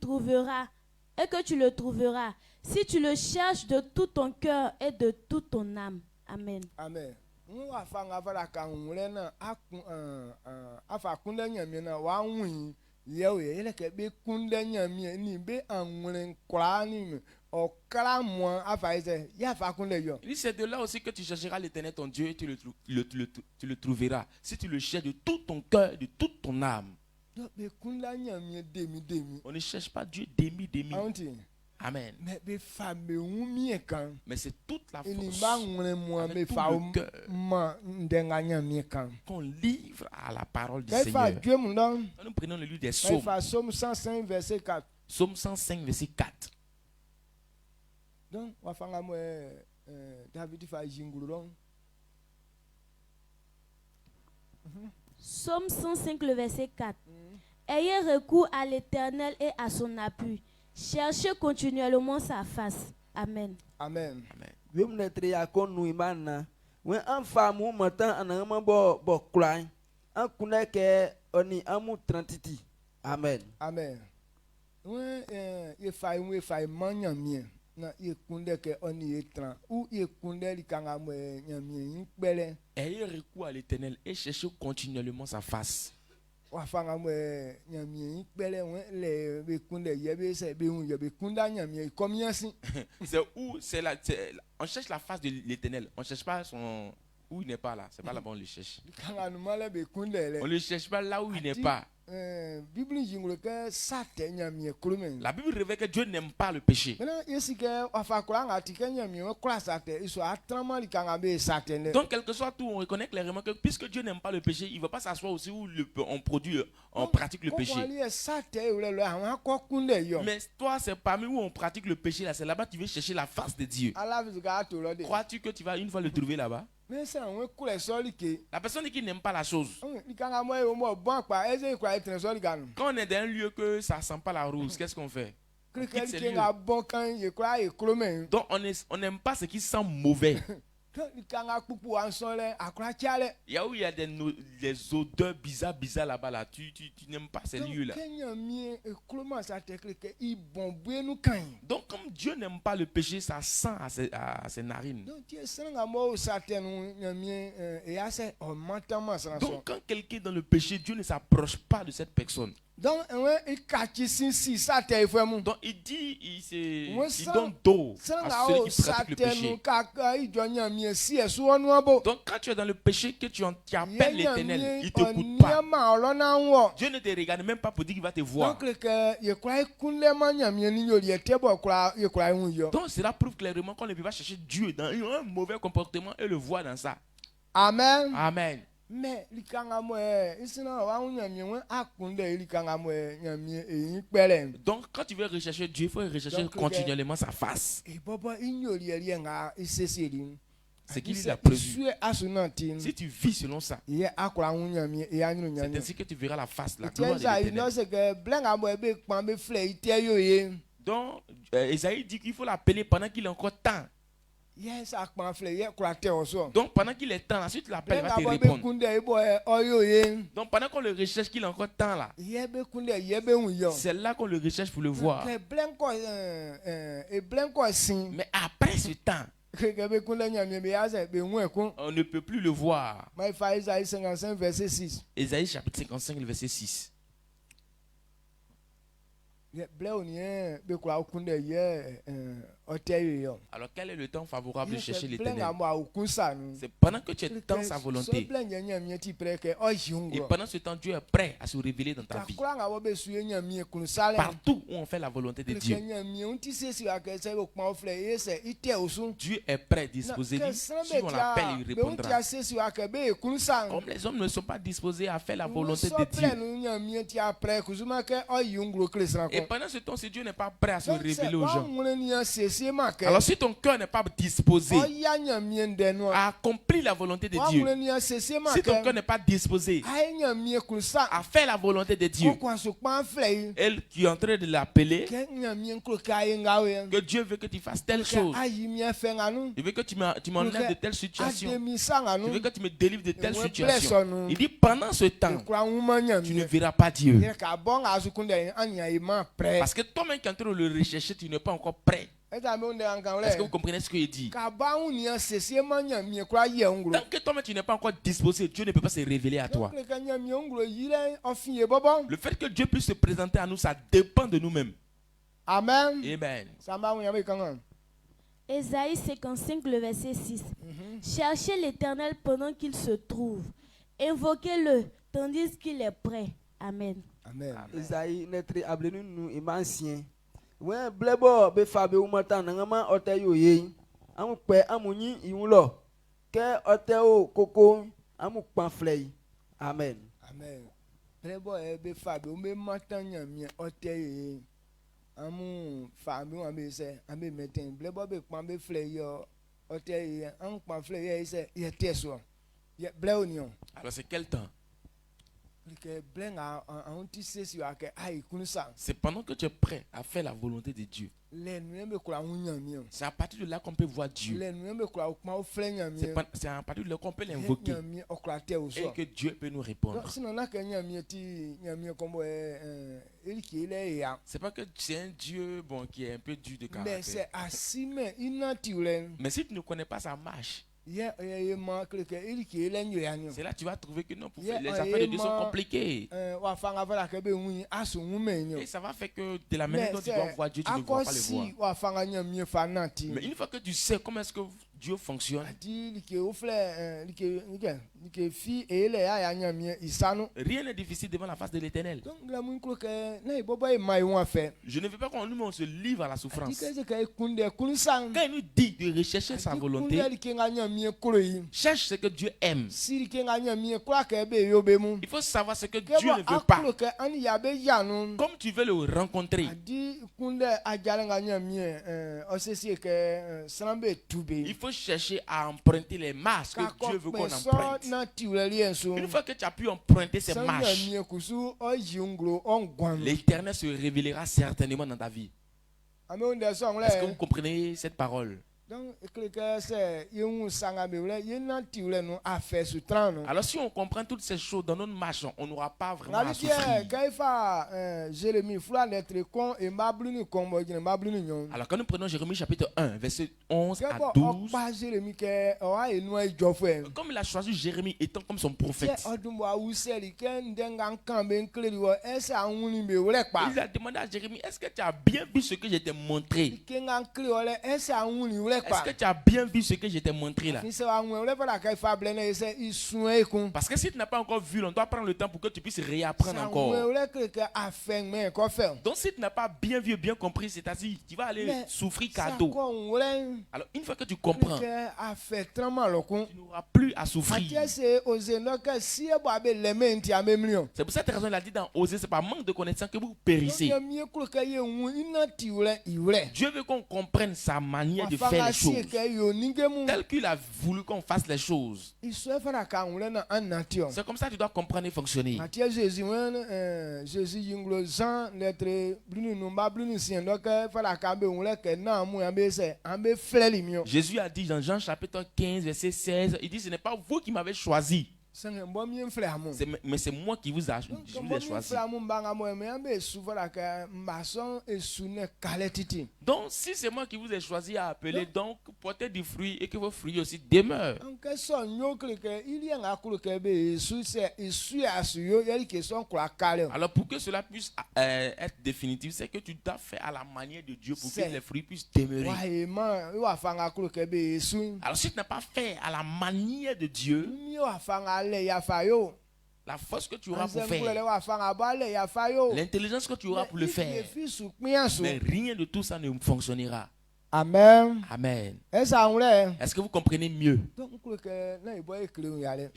trouveras, si tu le cherches de tout ton cœur et de toute ton âme. Amen. Amen. Il dit c'est de là aussi que tu chercheras l'Éternel ton Dieu et tu le trouveras si tu le cherches de tout ton cœur, de toute ton âme. On ne cherche pas Dieu demi. Amen. Mais c'est toute la force avec tout le cœur qu'on livre à la parole du Seigneur. Nous prenons le livre des Psaumes. Psaume 105, verset 4. Psaume 105, verset 4. Donc, on va faire David fa jingulu. Psaume 105, le verset 4. Ayez recours à l'Éternel et à son appui. Cherchez continuellement sa face. Amen. Amen. Amen. Amen. Ayez recours à l'Éternel et cherchez continuellement sa face. C'est où c'est là, on cherche la face de l'Éternel. On ne cherche pas son où il n'est pas là. C'est pas là-bas on le cherche. On ne le cherche pas là où il n'est pas. La Bible révèle que Dieu n'aime pas le péché. Donc, quel que soit tout, on reconnaît clairement que puisque Dieu n'aime pas le péché, il ne va pas s'asseoir aussi où on pratique le péché. Mais toi, c'est parmi où on pratique le péché, là, c'est là-bas que tu veux chercher la face de Dieu. Crois-tu que tu vas une fois le trouver là-bas? La personne qui n'aime pas la chose, quand on est dans un lieu que ça ne sent pas la rose, qu'est-ce qu'on fait? Donc on n'aime pas ce qui sent mauvais. Il y a où il y a des odeurs bizarres là-bas, là. Tu n'aimes pas ces lieux-là. Donc comme Dieu n'aime pas le péché, ça sent à ses narines. Donc quand quelqu'un est dans le péché, Dieu ne s'approche pas de cette personne. Donc il dit, il donne dos à celui qui pratique le péché. Donc quand tu es dans le péché, que tu appelles l'Éternel, il ne t'écoute pas. Dieu ne te regarde même pas pour dire qu'il va te voir. Donc cela prouve clairement qu'on ne peut pas chercher Dieu dans un mauvais comportement et le voir dans ça. Amen. Amen. Mais donc quand tu veux rechercher Dieu, il faut rechercher continuellement sa face. C'est qu'il est la preuve. Si tu vis selon ça, c'est ainsi que tu verras la face, la gloire de l'Éternel. Donc, Esaïe dit qu'il faut l'appeler pendant qu'il est encore temps. Donc, pendant qu'il est temps, ensuite tu l'appelles, il va te répondre. Donc, pendant qu'on le recherche, qu'il est encore temps là, c'est là qu'on le recherche pour le voir. Mais après ce temps, on ne peut plus le voir. Esaïe chapitre 55, verset 6. Alors quel est le temps favorable de chercher l'Éternel? C'est pendant que tu es dans sa volonté. Et pendant ce temps, Dieu est prêt à se révéler dans ta vie. Partout où on fait la volonté de Dieu, Dieu est prêt, disposé. Si on l'appelle, il répondra. Comme les hommes ne sont pas disposés à faire la volonté de Dieu. Et pendant ce temps, si Dieu n'est pas prêt à se révéler aux gens, alors si ton cœur n'est pas disposé à accomplir la volonté de Dieu, si ton cœur n'est pas disposé à faire la volonté de Dieu, elle qui est en train de l'appeler, que Dieu veut que tu fasses telle chose, il veut que tu m'enlèves de telle situation, il veut que tu me délivres de telle situation. Il dit pendant ce temps, tu ne verras pas Dieu. Parce que toi-même qui es en train de le rechercher, tu n'es pas encore prêt. Est-ce que vous comprenez ce qu'il dit? Tant que toi-même tu n'es pas encore disposé, Dieu ne peut pas se révéler à toi. Le fait que Dieu puisse se présenter à nous, ça dépend de nous-mêmes. Amen. Amen. Ésaïe 55, le verset 6. Cherchez l'Éternel pendant qu'il se trouve. Invoquez-le tandis qu'il est prêt. Amen. Amen. Ésaïe netre ablenu nu imancien. Ouais, blebo be fabe umata nangama oteyo ye. Amu pe amunyi iulo. Ke oteo koko amu panflei. Amen. Amen. Blebo be fabe umata nyamie oteyo. Amu fabe ambe se ambe meten. Blebo be pambe flei yo oteyo. Amu panflei ye se ye teso. Ye bleo nion. Alors c'est quel temps? C'est pendant que tu es prêt à faire la volonté de Dieu. C'est à partir de là qu'on peut voir Dieu. C'est à partir de là qu'on peut l'invoquer. Et que Dieu peut nous répondre. C'est pas que c'est un Dieu qui est un peu dur de caractère. Mais si tu ne connais pas sa marche, c'est là que tu vas trouver que non, pour faire les affaires de Dieu sont compliquées. Et ça va faire que de la manière dont tu dois voir Dieu, tu ne vas pas le voir. Mais une fois que tu sais comment est-ce que Dieu fonctionne, rien n'est difficile devant la face de l'Éternel. Je ne veux pas qu'on nous se livre à la souffrance. Quand il nous dit de rechercher sa volonté, cherche ce que Dieu aime. Il faut savoir ce que Dieu ne veut pas. Comme tu veux le rencontrer, il faut chercher à emprunter les marches que Dieu veut qu'on emprunte. Une fois que tu as pu emprunter ces marches, l'Éternel se révélera certainement dans ta vie. Est-ce que vous comprenez cette parole? Alors si on comprend toutes ces choses dans notre marche, on n'aura pas vraiment à souffrir. Alors quand nous prenons Jérémie chapitre 1, verset 11 à 12, comme il a choisi Jérémie étant comme son prophète, il a demandé à Jérémie, est-ce que tu as bien vu ce que je t'ai montré? Est-ce que tu as bien vu ce que je t'ai montré là? Parce que si tu n'as pas encore vu, on doit prendre le temps pour que tu puisses réapprendre encore. Donc si tu n'as pas bien vu, bien compris, c'est-à-dire tu vas aller souffrir cadeau. Alors une fois que tu comprends, tu n'auras plus à souffrir. C'est pour cette raison qu'il a dit dans Osée, c'est par manque de connaissance que vous périssez. Dieu veut qu'on comprenne sa manière de faire les choses, tel qu'il a voulu qu'on fasse les choses. C'est comme ça que tu dois comprendre et fonctionner. Jésus a dit dans Jean chapitre 15 verset 16, il dit ce n'est pas vous qui m'avez choisi, mais c'est moi qui vous ai choisi. Donc si c'est moi qui vous ai choisi à appeler, donc portez du fruit et que vos fruits aussi demeurent. Alors pour que cela puisse être définitif, c'est que tu dois faire à la manière de Dieu pour que les fruits puissent demeurer. Alors si tu n'as pas fait à la manière de Dieu, la force que tu auras pour faire, l'intelligence que tu auras pour le faire, mais rien de tout ça ne fonctionnera. Amen. Amen. Est-ce que vous comprenez mieux? Je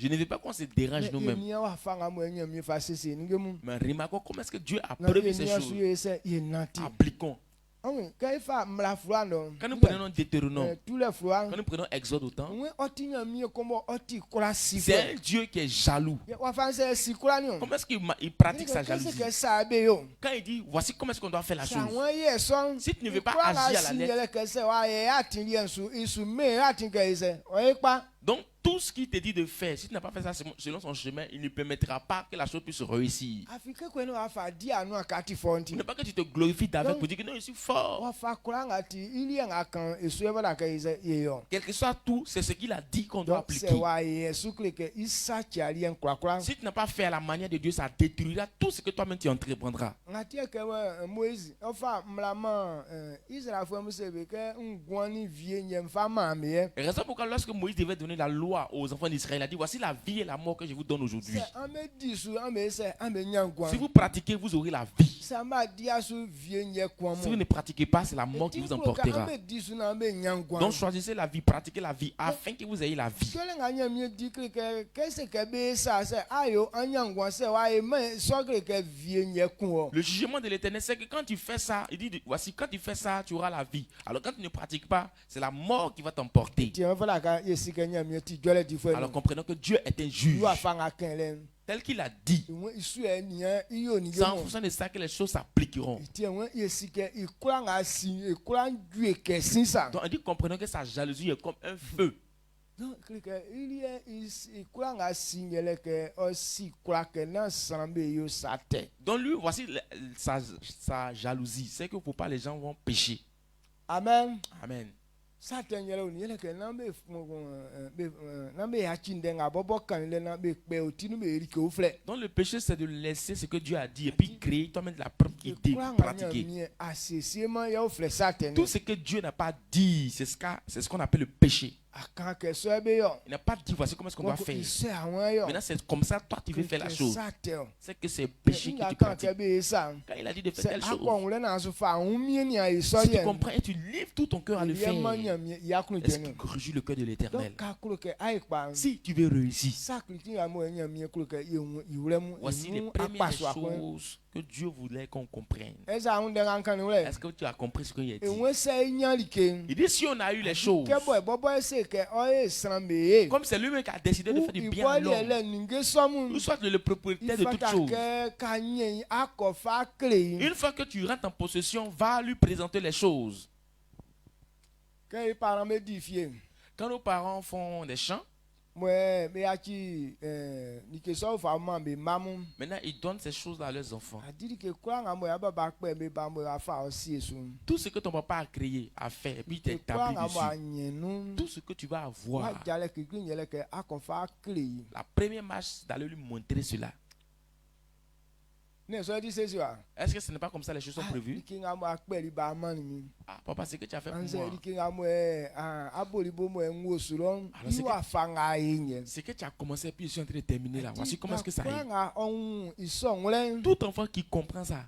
ne veux pas qu'on se dérange nous-mêmes. Mais remarquons comment est-ce que Dieu a prévu ces choses. Appliquons. Quand nous prenons Deutéronome, quand nous prenons Exode autant, c'est un Dieu qui est jaloux. Comment est-ce qu'il pratique sa jalousie? Quand il dit voici comment est-ce qu'on doit faire la chose, si tu ne veux pas agir à la lettre, donc tout ce qu'il te dit de faire, si tu n'as pas fait ça selon son chemin, il ne permettra pas que la chose puisse réussir. Il ne pas que tu te glorifies d'avec pour dire que non, je suis fort. Quel que soit tout, c'est ce qu'il a dit qu'on doit appliquer. Si tu n'as pas fait à la manière de Dieu, ça détruira tout ce que toi-même tu entreprendras. Raison pourquoi lorsque Moïse devait donner la loi aux enfants d'Israël, il a dit voici la vie et la mort que je vous donne aujourd'hui. Si vous pratiquez, vous aurez la vie. Si vous ne pratiquez pas, c'est la mort qui vous emportera. Donc choisissez la vie, pratiquez la vie afin que vous ayez la vie. Le jugement de l'Éternel, c'est que quand tu fais ça, il dit voici, quand tu fais ça, tu auras la vie. Alors quand tu ne pratiques pas, c'est la mort qui va t'emporter. Alors comprenons que Dieu est un juge. Tel qu'il a dit, c'est en fonction de ça que les choses s'appliqueront. Donc on dit comprenons que sa jalousie est comme un feu. Donc lui, voici sa jalousie. C'est que pour pas les gens vont pécher. Amen. Amen. Donc le péché, c'est de laisser ce que Dieu a dit et puis créer toi-même de la idée, pratiquer. Tout ce que Dieu n'a pas dit, c'est ce qu'on appelle le péché. Il n'a pas dit voici comment est-ce qu'on doit faire. Maintenant c'est comme ça, toi tu veux faire la chose. C'est que c'est péché que tu pratiques. Quand il a dit de faire telle chose, si tu comprends et tu livres tout ton cœur à le faire, est-ce qu'il réjouit le cœur de l'Éternel? Si tu veux réussir, voici les premières choses que Dieu voulait qu'on comprenne. Est-ce que tu as compris ce qu'il a dit? Il dit si on a eu les choses, comme c'est lui-même qui a décidé de faire du bien à l'homme, ou soit le propriétaire de toutes choses, une fois que tu rentres en possession, va lui présenter les choses. Quand nos parents font des chants, maintenant ils donnent ces choses à leurs enfants. Tout ce que ton papa a créé, a fait, et puis t'es établi dessus, tout ce que tu vas avoir, la première marche, c'est d'aller lui montrer cela. Est-ce que ce n'est pas comme ça les choses sont prévues? Ah, papa, c'est que tu as fait pour moi. C'est que tu as commencé puis je suis en train de terminer là. Voici comment est-ce que ça est. Tout enfant qui comprend ça,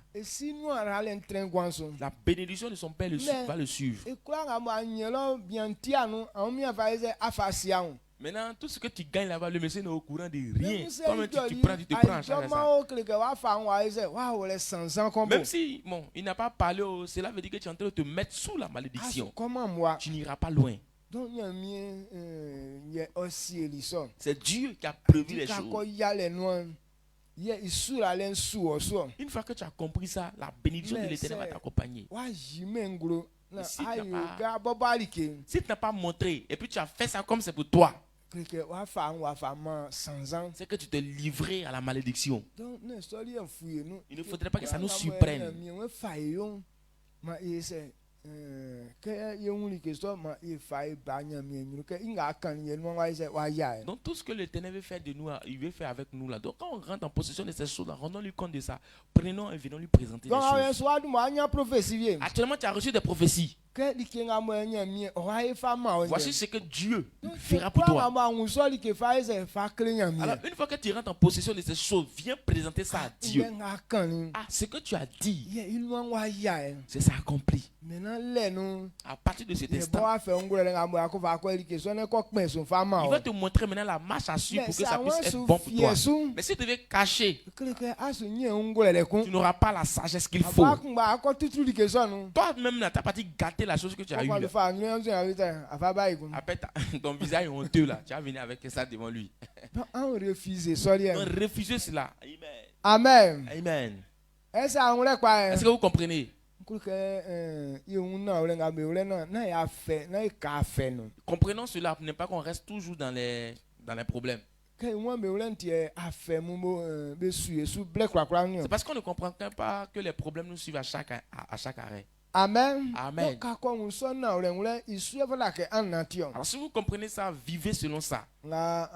la bénédiction de son père va le suivre. Maintenant, tout ce que tu gagnes là-bas, le monsieur n'est au courant de rien. Toi-même, tu te prends à chaque ça. Même si, bon, il n'a pas parlé, cela veut dire que tu es en train de te mettre sous la malédiction. Tu n'iras pas loin. C'est Dieu qui a prévu les choses. Une fois que tu as compris ça, la bénédiction de l'Éternel va t'accompagner. Si tu n'as pas montré et puis tu as fait ça comme c'est pour toi, c'est que tu te livrais à la malédiction. Il ne faudrait pas que ça nous surprenne. Donc tout ce que l'Éternel veut faire de nous, il veut faire avec nous là. Donc quand on rentre en possession de ces choses là, rendons-lui compte de ça. Prenons et venons lui présenter les choses. Actuellement tu as reçu des prophéties. Voici ce que Dieu fera pour toi. Alors une fois que tu rentres en possession de ces choses, viens présenter ça à Dieu. Ah, ce que tu as dit, c'est ça accompli. À partir de cet instant, il va te montrer maintenant la marche à suivre pour que ça puisse être bon pour toi. Mais si tu devais cacher, tu n'auras pas la sagesse qu'il faut. Toi-même, tu n'as pas gâté la chose que tu as eue. Après, ton visage honteux là, tu vas venir avec ça devant lui. On refuse cela. Amen. Amen. Est-ce que vous comprenez? Comprenons cela, n'est pas qu'on reste toujours dans les problèmes. C'est parce qu'on ne comprend pas que les problèmes nous suivent à chaque arrêt. Amen. Amen. Alors si vous comprenez ça, vivez selon ça. La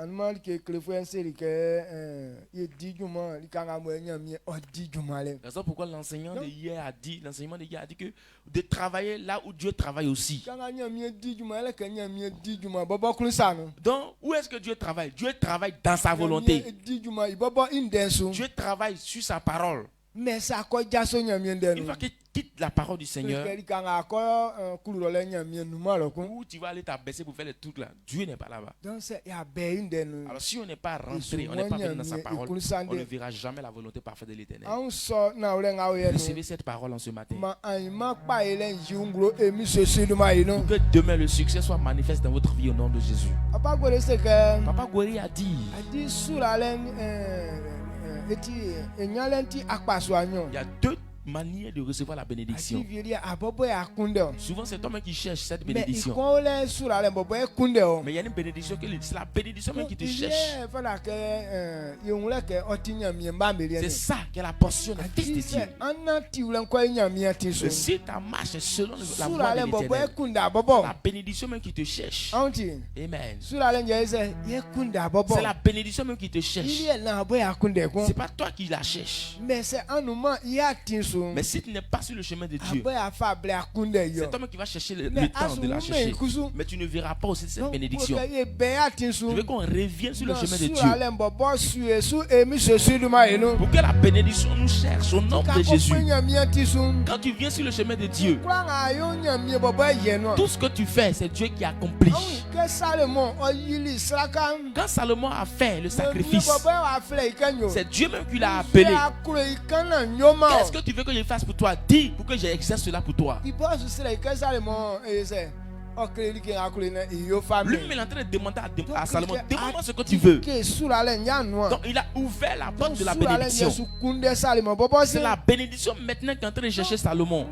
raison pourquoi l'enseignant de hier a dit que de travailler là où Dieu travaille aussi. Donc où est-ce que Dieu travaille? Dieu travaille dans sa volonté. Dieu travaille sur sa parole. Une fois qu'il quitte la parole du Seigneur, où tu vas aller t'abaisser pour faire les trucs là, Dieu n'est pas là-bas. Alors si on n'est pas rentré, on n'est pas venu dans sa parole, on ne verra jamais la volonté parfaite de l'Éternel. Recevez cette parole en ce matin. Pour que demain le succès soit manifeste dans votre vie au nom de Jésus. Papa Gweri a dit, il y a deux manière de recevoir la bénédiction. Souvent c'est toi-même qui cherches cette bénédiction. Mais il y a une bénédiction c'est la bénédiction même qui te cherche. C'est ça qui est la portion des fils de Dieu. Si ta marche est selon la voie de l'Éternel, la bénédiction même qui te cherche. Amen. C'est la bénédiction même qui te cherche. C'est pas toi qui la cherches. Mais si tu n'es pas sur le chemin de Dieu, c'est toi qui vas chercher le temps de la chercher. Mais tu ne verras pas aussi cette bénédiction. Je veux qu'on revienne sur le chemin de Dieu. Pour que la bénédiction nous cherche au nom de Jésus. Quand tu viens sur le chemin de Dieu, tout ce que tu fais, c'est Dieu qui accomplit. Quand Salomon a fait le sacrifice, c'est Dieu même qui l'a appelé. Qu'est-ce que tu veux que je fasse pour toi? Dis pour que j'exerce cela pour toi. Lui-même est en train de demander à Salomon, demande-moi ce que tu veux. Donc il a ouvert la porte de la bénédiction. C'est la bénédiction maintenant qui est en train de chercher Salomon.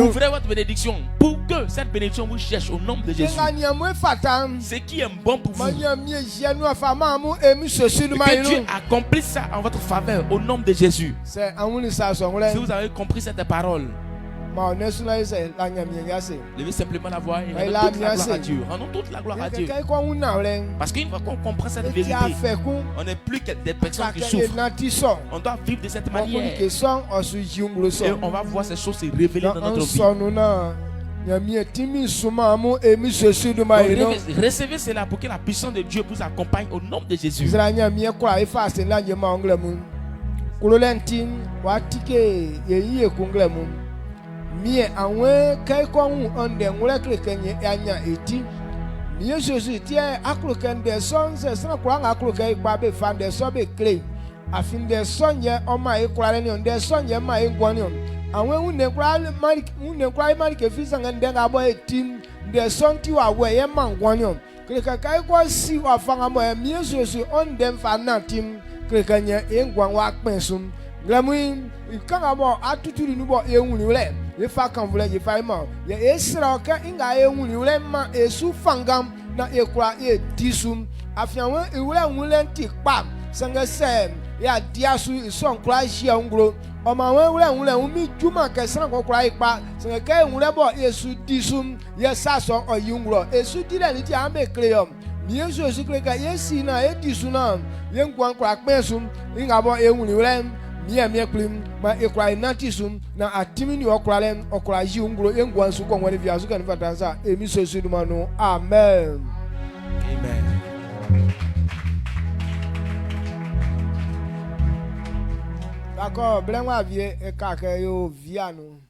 Ouvrez votre bénédiction pour que cette bénédiction vous cherche au nom de Jésus. Ce qui est bon pour vous, que Dieu accomplisse ça en votre faveur au nom de Jésus. Si vous avez compris cette parole, Levez simplement la voix et rendons toute la gloire à Dieu. Rendons toute la gloire à Dieu. Parce qu'une fois qu'on comprend cette vérité, on n'est plus que des personnes qui souffrent. On doit vivre de cette manière. Et on va voir ces choses se révéler dans notre vie. Recevez cela pour que la puissance de Dieu vous accompagne au nom de Jésus. Amen. D'accord, blanc à vie et caca yo viano.